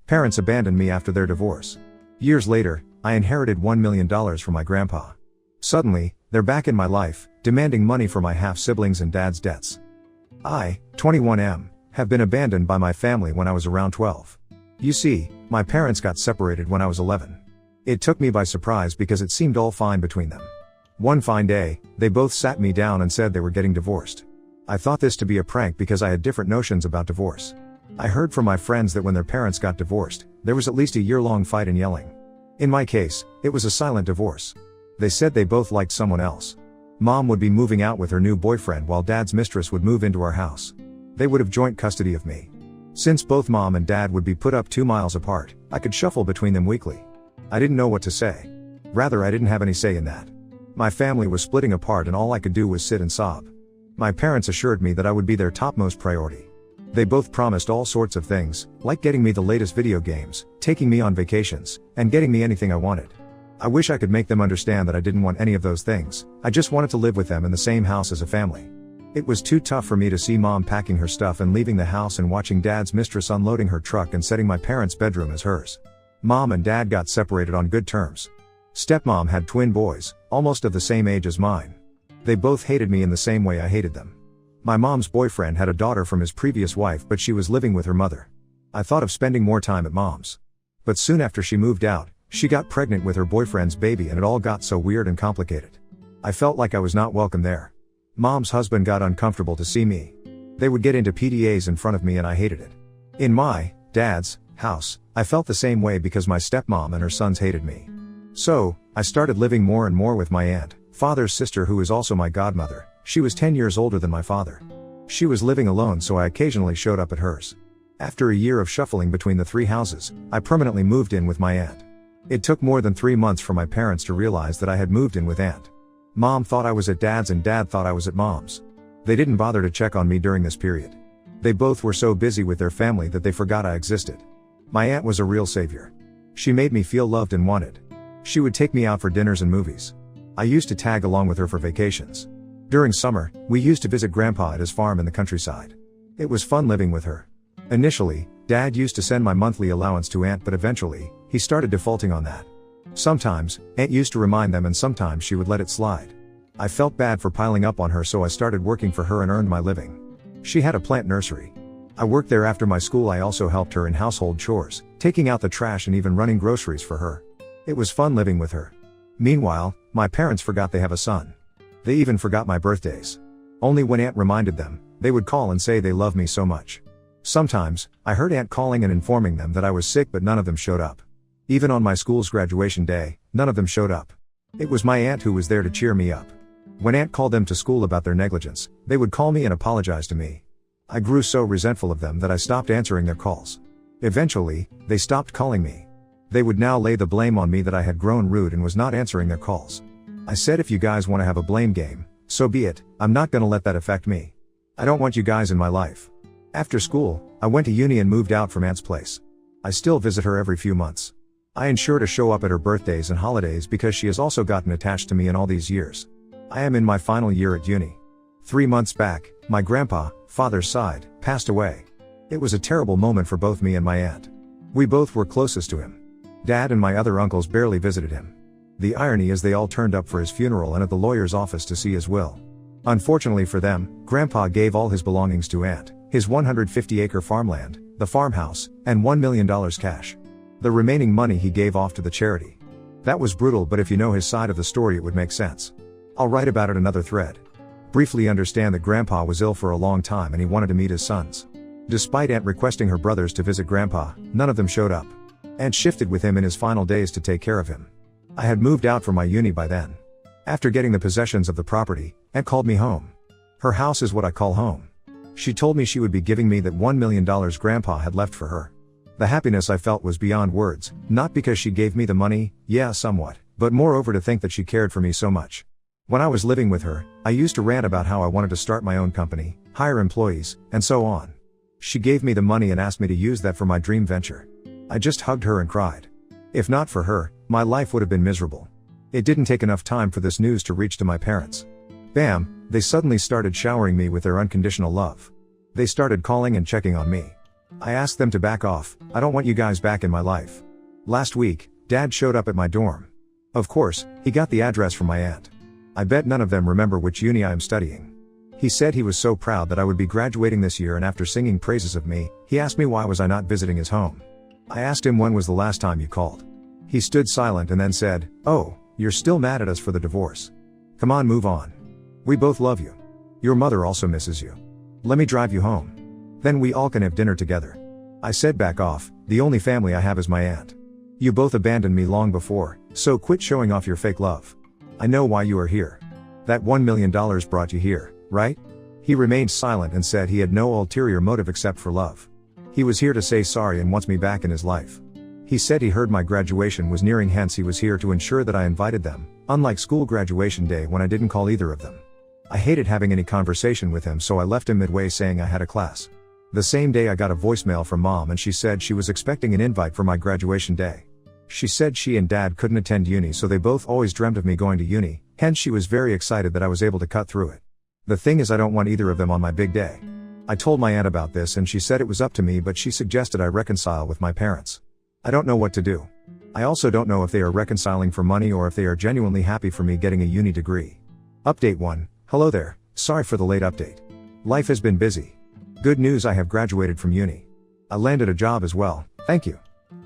Parents abandoned me after their divorce. Years later, I inherited $1 million from my grandpa. Suddenly, they're back in my life, demanding money for my half-siblings and dad's debts. I, 21M, have been abandoned by my family when I was around 12. You see, my parents got separated when I was 11. It took me by surprise because it seemed all fine between them. One fine day, they both sat me down and said they were getting divorced. I thought this to be a prank because I had different notions about divorce. I heard from my friends that when their parents got divorced, there was at least a year-long fight and yelling. In my case, it was a silent divorce. They said they both liked someone else. Mom would be moving out with her new boyfriend while dad's mistress would move into our house. They would have joint custody of me. Since both mom and dad would be put up 2 miles apart, I could shuffle between them weekly. I didn't know what to say. Rather, I didn't have any say in that. My family was splitting apart and all I could do was sit and sob. My parents assured me that I would be their topmost priority. They both promised all sorts of things, like getting me the latest video games, taking me on vacations, and getting me anything I wanted. I wish I could make them understand that I didn't want any of those things. I just wanted to live with them in the same house as a family. It was too tough for me to see mom packing her stuff and leaving the house and watching dad's mistress unloading her truck and setting my parents' bedroom as hers. Mom and dad got separated on good terms. Stepmom had twin boys, almost of the same age as mine. They both hated me in the same way I hated them. My mom's boyfriend had a daughter from his previous wife, but she was living with her mother. I thought of spending more time at mom's. But soon after she moved out, she got pregnant with her boyfriend's baby and it all got so weird and complicated. I felt like I was not welcome there. Mom's husband got uncomfortable to see me. They would get into PDAs in front of me and I hated it. In my dad's house, I felt the same way because my stepmom and her sons hated me. So, I started living more and more with my aunt, father's sister, who is also my godmother. She was 10 years older than my father. She was living alone, so I occasionally showed up at hers. After a year of shuffling between the 3 houses, I permanently moved in with my aunt. It took more than 3 months for my parents to realize that I had moved in with aunt. Mom thought I was at dad's and dad thought I was at mom's. They didn't bother to check on me during this period. They both were so busy with their family that they forgot I existed. My aunt was a real savior. She made me feel loved and wanted. She would take me out for dinners and movies. I used to tag along with her for vacations. During summer, we used to visit grandpa at his farm in the countryside. It was fun living with her. Initially, dad used to send my monthly allowance to aunt, but eventually, he started defaulting on that. Sometimes, aunt used to remind them and sometimes she would let it slide. I felt bad for piling up on her, so I started working for her and earned my living. She had a plant nursery. I worked there after my school. I also helped her in household chores, taking out the trash and even running groceries for her. It was fun living with her. Meanwhile, my parents forgot they have a son. They even forgot my birthdays. Only when aunt reminded them, they would call and say they love me so much. Sometimes, I heard aunt calling and informing them that I was sick, but none of them showed up. Even on my school's graduation day, none of them showed up. It was my aunt who was there to cheer me up. When aunt called them to school about their negligence, they would call me and apologize to me. I grew so resentful of them that I stopped answering their calls. Eventually, they stopped calling me. They would now lay the blame on me that I had grown rude and was not answering their calls. I said, if you guys want to have a blame game, so be it. I'm not gonna let that affect me. I don't want you guys in my life. After school, I went to uni and moved out from aunt's place. I still visit her every few months. I ensure to show up at her birthdays and holidays because she has also gotten attached to me in all these years. I am in my final year at uni. 3 months back, my grandpa, father's side, passed away. It was a terrible moment for both me and my aunt. We both were closest to him. Dad and my other uncles barely visited him. The irony is they all turned up for his funeral and at the lawyer's office to see his will. Unfortunately for them, Grandpa gave all his belongings to aunt, his 150-acre farmland, the farmhouse, and $1 million cash. The remaining money he gave off to the charity. That was brutal, but if you know his side of the story it would make sense. I'll write about it another thread. Briefly understand that Grandpa was ill for a long time and he wanted to meet his sons. Despite aunt requesting her brothers to visit Grandpa, none of them showed up. Aunt shifted with him in his final days to take care of him. I had moved out from my uni by then. After getting the possessions of the property, aunt called me home. Her house is what I call home. She told me she would be giving me that $1 million Grandpa had left for her. The happiness I felt was beyond words, not because she gave me the money, yeah, somewhat, but moreover to think that she cared for me so much. When I was living with her, I used to rant about how I wanted to start my own company, hire employees, and so on. She gave me the money and asked me to use that for my dream venture. I just hugged her and cried. If not for her, my life would have been miserable. It didn't take enough time for this news to reach to my parents. Bam, they suddenly started showering me with their unconditional love. They started calling and checking on me. I asked them to back off. I don't want you guys back in my life. Last week, Dad showed up at my dorm. Of course, he got the address from my aunt. I bet none of them remember which uni I am studying. He said he was so proud that I would be graduating this year, and after singing praises of me, he asked me why was I not visiting his home. I asked him when was the last time you called. He stood silent and then said, "Oh, you're still mad at us for the divorce. Come on, move on. We both love you. Your mother also misses you. Let me drive you home. Then we all can have dinner together." I said, "Back off, the only family I have is my aunt. You both abandoned me long before, so quit showing off your fake love. I know why you are here. That $1 million brought you here, right?" He remained silent and said he had no ulterior motive except for love. He was here to say sorry and wants me back in his life. He said he heard my graduation was nearing, hence he was here to ensure that I invited them, unlike school graduation day when I didn't call either of them. I hated having any conversation with him, so I left him midway saying I had a class. The same day I got a voicemail from Mom, and she said she was expecting an invite for my graduation day. She said she and Dad couldn't attend uni, so they both always dreamt of me going to uni, hence she was very excited that I was able to cut through it. The thing is, I don't want either of them on my big day. I told my aunt about this and she said it was up to me, but she suggested I reconcile with my parents. I don't know what to do. I also don't know if they are reconciling for money or if they are genuinely happy for me getting a uni degree. Update 1. Hello there, sorry for the late update. Life has been busy. Good news, I have graduated from uni. I landed a job as well, thank you.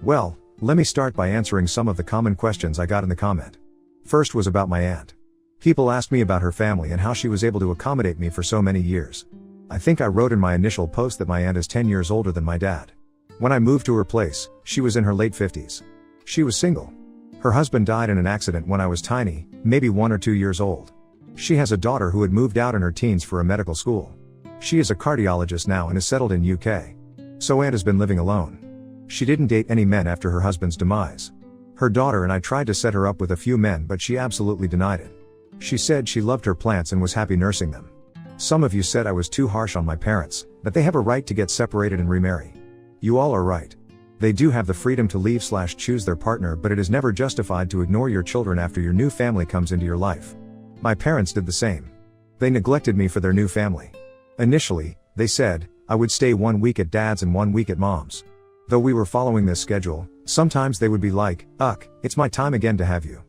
Well, let me start by answering some of the common questions I got in the comment. First was about my aunt. People asked me about her family and how she was able to accommodate me for so many years. I think I wrote in my initial post that my aunt is 10 years older than my dad. When I moved to her place, she was in her late 50s. She was single. Her husband died in an accident when I was tiny, maybe 1 or 2 years old. She has a daughter who had moved out in her teens for a medical school. She is a cardiologist now and is settled in UK. So aunt has been living alone. She didn't date any men after her husband's demise. Her daughter and I tried to set her up with a few men, but she absolutely denied it. She said she loved her plants and was happy nursing them. Some of you said I was too harsh on my parents, that they have a right to get separated and remarry. You all are right. They do have the freedom to leave/choose their partner, but it is never justified to ignore your children after your new family comes into your life. My parents did the same. They neglected me for their new family. Initially, they said, I would stay 1 week at Dad's and 1 week at Mom's. Though we were following this schedule, sometimes they would be like, "Uck, it's my time again to have you."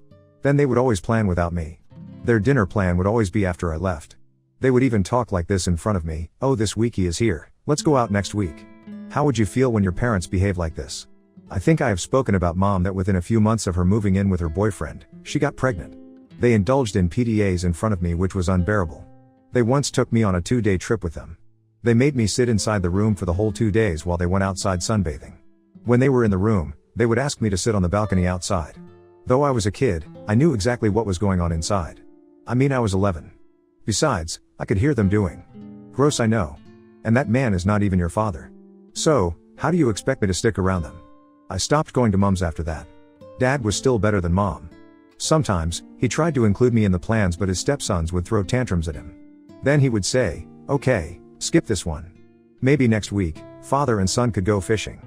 Then they would always plan without me. Their dinner plan would always be after I left. They would even talk like this in front of me, "Oh, this week he is here, let's go out next week." How would you feel when your parents behave like this? I think I have spoken about Mom that within a few months of her moving in with her boyfriend, she got pregnant. They indulged in PDAs in front of me, which was unbearable. They once took me on a 2-day trip with them. They made me sit inside the room for the whole 2 days while they went outside sunbathing. When they were in the room, they would ask me to sit on the balcony outside. Though I was a kid, I knew exactly what was going on inside. I mean, I was 11. Besides, I could hear them doing. Gross, I know. And that man is not even your father. So, how do you expect me to stick around them? I stopped going to Mom's after that. Dad was still better than Mom. Sometimes, he tried to include me in the plans, but his stepsons would throw tantrums at him. Then he would say, "Okay, skip this one. Maybe next week, father and son could go fishing."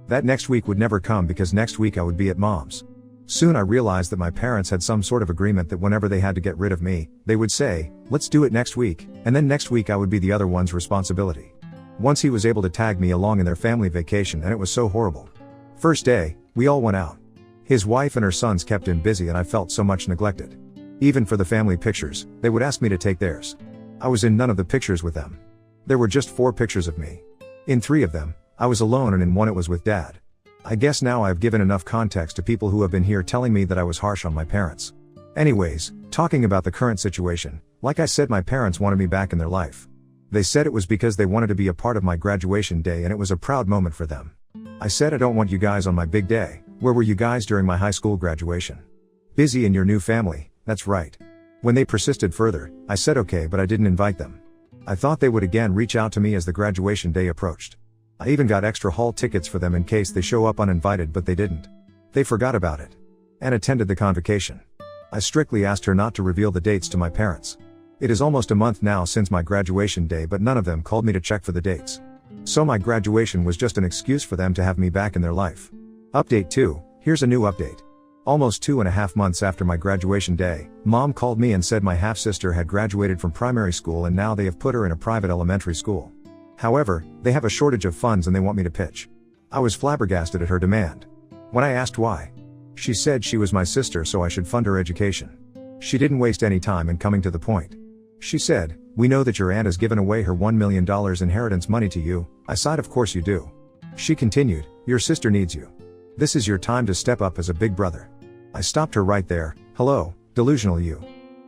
That next week would never come because next week I would be at Mom's. Soon I realized that my parents had some sort of agreement that whenever they had to get rid of me, they would say, "Let's do it next week," and then next week I would be the other one's responsibility. Once he was able to tag me along in their family vacation, and it was so horrible. First day, we all went out. His wife and her sons kept him busy and I felt so much neglected. Even for the family pictures, they would ask me to take theirs. I was in none of the pictures with them. There were just 4 pictures of me. In 3 of them, I was alone, and in one it was with Dad. I guess now I've given enough context to people who have been here telling me that I was harsh on my parents. Anyways, talking about the current situation, like I said, my parents wanted me back in their life. They said it was because they wanted to be a part of my graduation day and it was a proud moment for them. I said, I don't want you guys on my big day. Where were you guys during my high school graduation? Busy in your new family, that's right. When they persisted further, I said okay, but I didn't invite them. I thought they would again reach out to me as the graduation day approached. I even got extra hall tickets for them in case they show up uninvited, but they didn't. They forgot about it. And attended the convocation. I strictly asked her not to reveal the dates to my parents. It is almost a month now since my graduation day, but none of them called me to check for the dates. So my graduation was just an excuse for them to have me back in their life. Update 2, here's a new update. Almost 2.5 months after my graduation day, Mom called me and said my half-sister had graduated from primary school and now they have put her in a private elementary school. However, they have a shortage of funds and they want me to pitch. I was flabbergasted at her demand. When I asked why, she said she was my sister so I should fund her education. She didn't waste any time in coming to the point. She said, "We know that your aunt has given away her $1 million inheritance money to you." I sighed, "Of course you do." She continued, "Your sister needs you. This is your time to step up as a big brother." I stopped her right there. "Hello, delusional you.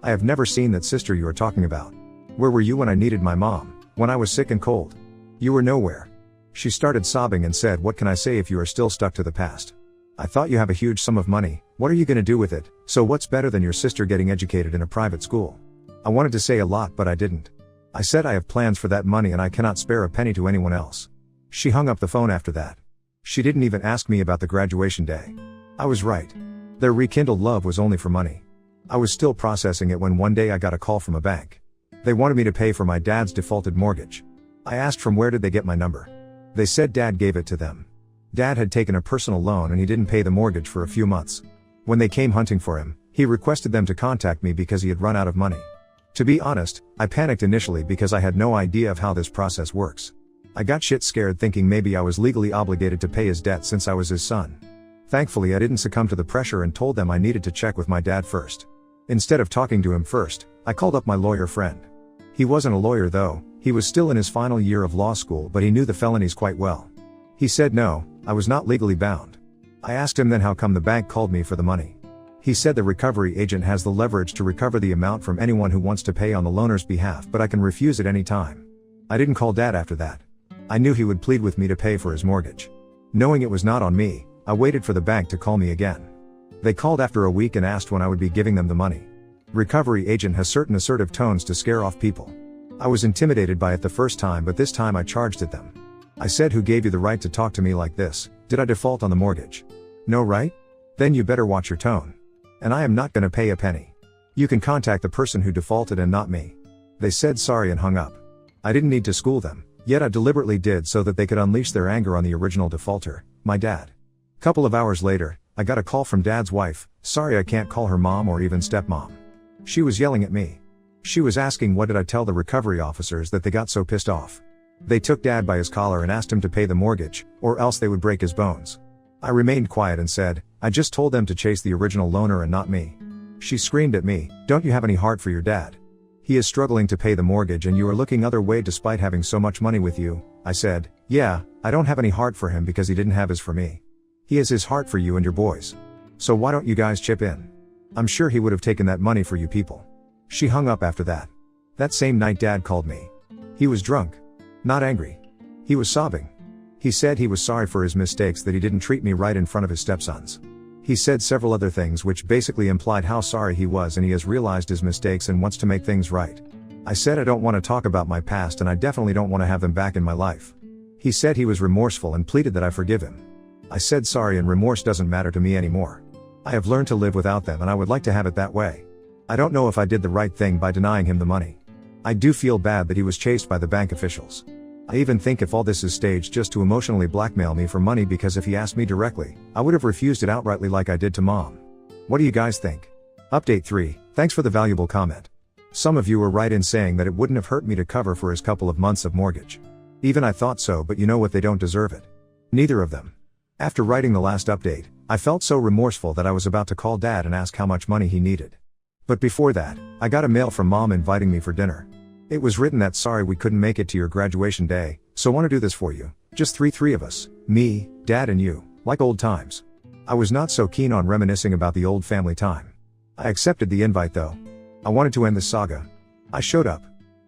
I have never seen that sister you are talking about. Where were you when I needed my mom, when I was sick and cold? You were nowhere." She started sobbing and said, "What can I say if you are still stuck to the past? I thought you have a huge sum of money, what are you gonna do with it? So what's better than your sister getting educated in a private school?" I wanted to say a lot but I didn't. I said I have plans for that money and I cannot spare a penny to anyone else. She hung up the phone after that. She didn't even ask me about the graduation day. I was right. Their rekindled love was only for money. I was still processing it when one day I got a call from a bank. They wanted me to pay for my dad's defaulted mortgage. I asked from where did they get my number. They said Dad gave it to them. Dad had taken a personal loan and he didn't pay the mortgage for a few months. When they came hunting for him, he requested them to contact me because he had run out of money. To be honest, I panicked initially because I had no idea of how this process works. I got shit scared thinking maybe I was legally obligated to pay his debt since I was his son. Thankfully I didn't succumb to the pressure and told them I needed to check with my dad first. Instead of talking to him first, I called up my lawyer friend. He wasn't a lawyer though, he was still in his final year of law school but he knew the felonies quite well. He said no, I was not legally bound. I asked him then how come the bank called me for the money. He said the recovery agent has the leverage to recover the amount from anyone who wants to pay on the loaner's behalf but I can refuse at any time. I didn't call Dad after that. I knew he would plead with me to pay for his mortgage. Knowing it was not on me, I waited for the bank to call me again. They called after a week and asked when I would be giving them the money. Recovery agent has certain assertive tones to scare off people. I was intimidated by it the first time but this time I charged at them. I said, "Who gave you the right to talk to me like this? Did I default on the mortgage? No, right? Then you better watch your tone. And I am not gonna pay a penny. You can contact the person who defaulted and not me." They said sorry and hung up. I didn't need to school them, yet I deliberately did so that they could unleash their anger on the original defaulter, my dad. Couple of hours later, I got a call from Dad's wife. "Sorry I can't call her mom or even stepmom. She was yelling at me. She was asking what did I tell the recovery officers that they got so pissed off. They took Dad by his collar and asked him to pay the mortgage, or else they would break his bones." I remained quiet and said, "I just told them to chase the original loaner and not me." She screamed at me, "Don't you have any heart for your dad? He is struggling to pay the mortgage and you are looking other way despite having so much money with you." I said, "Yeah, I don't have any heart for him because he didn't have his for me. He has his heart for you and your boys. So why don't you guys chip in? I'm sure he would have taken that money for you people." She hung up after that. That same night Dad called me. He was drunk. Not angry. He was sobbing. He said he was sorry for his mistakes, that he didn't treat me right in front of his stepsons. He said several other things which basically implied how sorry he was and he has realized his mistakes and wants to make things right. I said I don't want to talk about my past and I definitely don't want to have them back in my life. He said he was remorseful and pleaded that I forgive him. I said sorry and remorse doesn't matter to me anymore. I have learned to live without them and I would like to have it that way. I don't know if I did the right thing by denying him the money. I do feel bad that he was chased by the bank officials. I even think if all this is staged just to emotionally blackmail me for money, because if he asked me directly, I would have refused it outrightly like I did to Mom. What do you guys think? Update 3, thanks for the valuable comment. Some of you were right in saying that it wouldn't have hurt me to cover for his couple of months of mortgage. Even I thought so, but you know what, they don't deserve it. Neither of them. After writing the last update, I felt so remorseful that I was about to call Dad and ask how much money he needed. But before that, I got a mail from Mom inviting me for dinner. It was written that sorry we couldn't make it to your graduation day, so want to do this for you. Just three of us, me, Dad and you, like old times. I was not so keen on reminiscing about the old family time. I accepted the invite though. I wanted to end this saga. I showed up.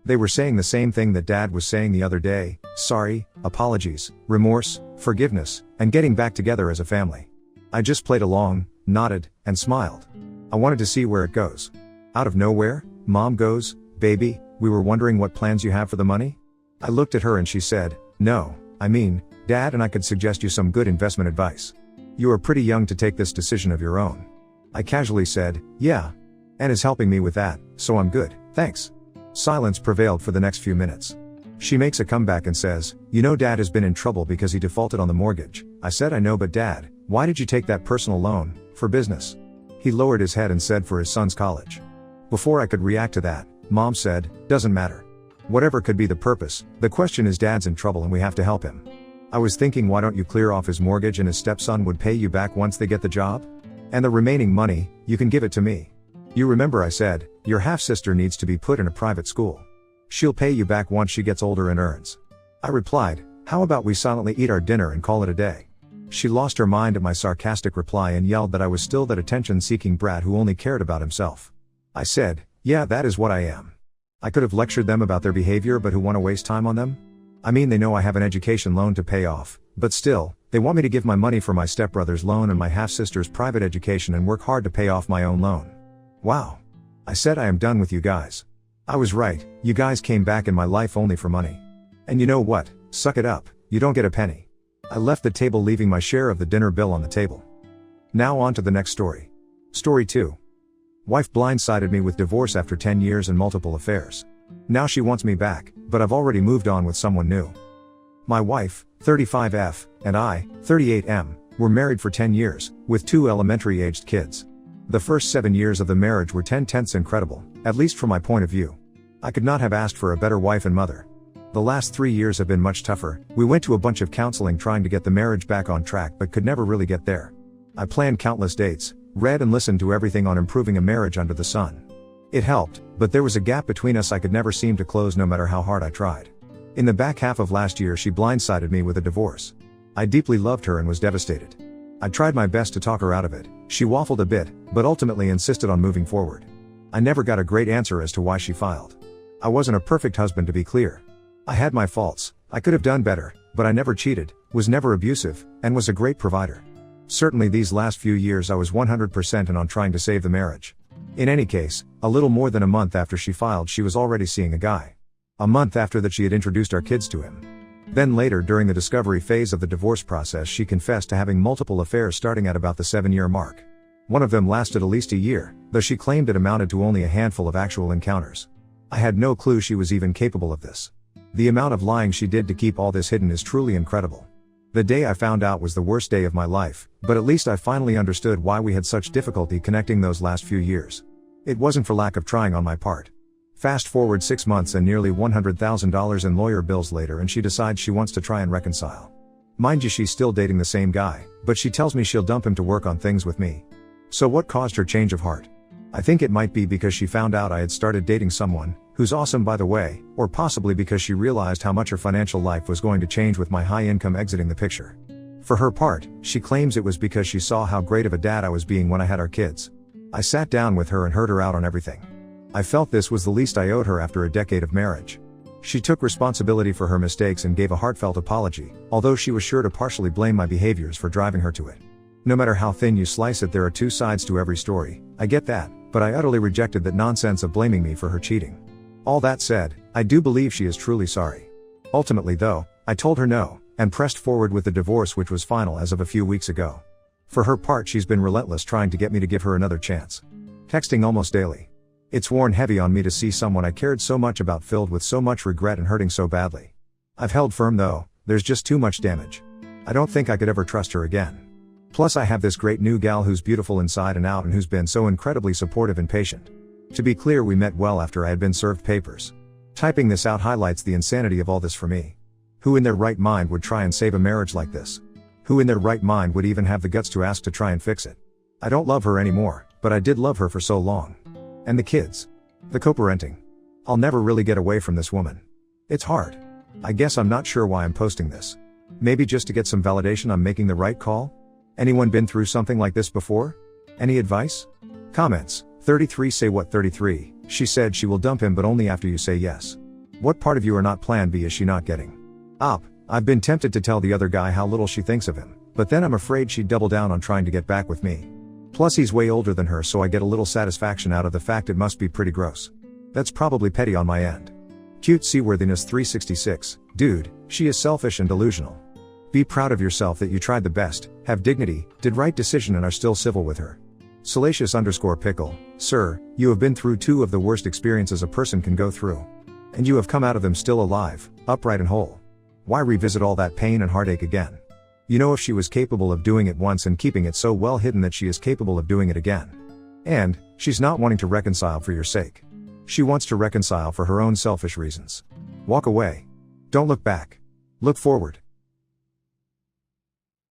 They were saying the same thing that Dad was saying the other day: sorry, apologies, remorse, forgiveness, and getting back together as a family. I just played along, nodded, and smiled. I wanted to see where it goes. Out of nowhere, Mom goes, "Baby, we were wondering what plans you have for the money?" I looked at her and she said, "No, I mean, Dad and I could suggest you some good investment advice. You are pretty young to take this decision of your own." I casually said, "Yeah. Anne is helping me with that, so I'm good, thanks." Silence prevailed for the next few minutes. She makes a comeback and says, "You know Dad has been in trouble because he defaulted on the mortgage." I said, "I know, but Dad, why did you take that personal loan? For business?" He lowered his head and said, "For his son's college." Before I could react to that, Mom said, "Doesn't matter. Whatever could be the purpose, the question is dad's in trouble and we have to help him. I was thinking, why don't you clear off his mortgage and his stepson would pay you back once they get the job? And the remaining money, you can give it to me. You remember I said, your half-sister needs to be put in a private school. She'll pay you back once she gets older and earns. I replied, how about we silently eat our dinner and call it a day? She lost her mind at my sarcastic reply and yelled that I was still that attention-seeking brat who only cared about himself. I said, yeah, that is what I am. I could have lectured them about their behavior, but who want to waste time on them? I mean, they know I have an education loan to pay off, but still, they want me to give my money for my stepbrother's loan and my half-sister's private education and work hard to pay off my own loan. Wow. I said, I am done with you guys. I was right, you guys came back in my life only for money. And you know what? Suck it up, you don't get a penny. I left the table, leaving my share of the dinner bill on the table. Now on to the next story. Story 2. Wife blindsided me with divorce after 10 years and multiple affairs. Now she wants me back, but I've already moved on with someone new. My wife, 35F, and I, 38M, were married for 10 years, with 2 elementary-aged kids. The first 7 years of the marriage were 10/10 incredible, at least from my point of view. I could not have asked for a better wife and mother. The last 3 years have been much tougher. We went to a bunch of counseling trying to get the marriage back on track but could never really get there. I planned countless dates, read and listened to everything on improving a marriage under the sun. It helped, but there was a gap between us I could never seem to close no matter how hard I tried. In the back half of last year she blindsided me with a divorce. I deeply loved her and was devastated. I tried my best to talk her out of it. She waffled a bit, but ultimately insisted on moving forward. I never got a great answer as to why she filed. I wasn't a perfect husband, to be clear. I had my faults, I could have done better, but I never cheated, was never abusive, and was a great provider. Certainly these last few years I was 100% in on trying to save the marriage. In any case, a little more than a month after she filed she was already seeing a guy. A month after that she had introduced our kids to him. Then later, during the discovery phase of the divorce process, she confessed to having multiple affairs starting at about the 7-year mark. One of them lasted at least a year, though she claimed it amounted to only a handful of actual encounters. I had no clue she was even capable of this. The amount of lying she did to keep all this hidden is truly incredible. The day I found out was the worst day of my life, but at least I finally understood why we had such difficulty connecting those last few years. It wasn't for lack of trying on my part. Fast forward 6 months and nearly $100,000 in lawyer bills later and she decides she wants to try and reconcile. Mind you, she's still dating the same guy, but she tells me she'll dump him to work on things with me. So what caused her change of heart? I think it might be because she found out I had started dating someone, who's awesome by the way, or possibly because she realized how much her financial life was going to change with my high income exiting the picture. For her part, she claims it was because she saw how great of a dad I was being when I had our kids. I sat down with her and heard her out on everything. I felt this was the least I owed her after a decade of marriage. She took responsibility for her mistakes and gave a heartfelt apology, although she was sure to partially blame my behaviors for driving her to it. No matter how thin you slice it, there are 2 sides to every story. I get that, but I utterly rejected that nonsense of blaming me for her cheating. All that said, I do believe she is truly sorry. Ultimately though, I told her no, and pressed forward with the divorce, which was final as of a few weeks ago. For her part, she's been relentless trying to get me to give her another chance. Texting almost daily. It's worn heavy on me to see someone I cared so much about filled with so much regret and hurting so badly. I've held firm though, there's just too much damage. I don't think I could ever trust her again. Plus I have this great new gal who's beautiful inside and out and who's been so incredibly supportive and patient. To be clear, we met well after I had been served papers. Typing this out highlights the insanity of all this for me. Who in their right mind would try and save a marriage like this? Who in their right mind would even have the guts to ask to try and fix it? I don't love her anymore, but I did love her for so long. And the kids. The co-parenting. I'll never really get away from this woman. It's hard. I guess I'm not sure why I'm posting this. Maybe just to get some validation I'm making the right call? Anyone been through something like this before? Any advice? Comments. 33 Say what? 33, she said she will dump him but only after you say yes. What part of you are not plan B is she not getting? I've been tempted to tell the other guy how little she thinks of him, but then I'm afraid she'd double down on trying to get back with me. Plus he's way older than her, so I get a little satisfaction out of the fact it must be pretty gross. That's probably petty on my end. Cute Seaworthiness 366, dude, she is selfish and delusional. Be proud of yourself that you tried the best, have dignity, did right decision and are still civil with her. Salacious_pickle, sir, you have been through 2 of the worst experiences a person can go through. And you have come out of them still alive, upright and whole. Why revisit all that pain and heartache again? You know, if she was capable of doing it once and keeping it so well hidden, that she is capable of doing it again. And, she's not wanting to reconcile for your sake. She wants to reconcile for her own selfish reasons. Walk away. Don't look back. Look forward.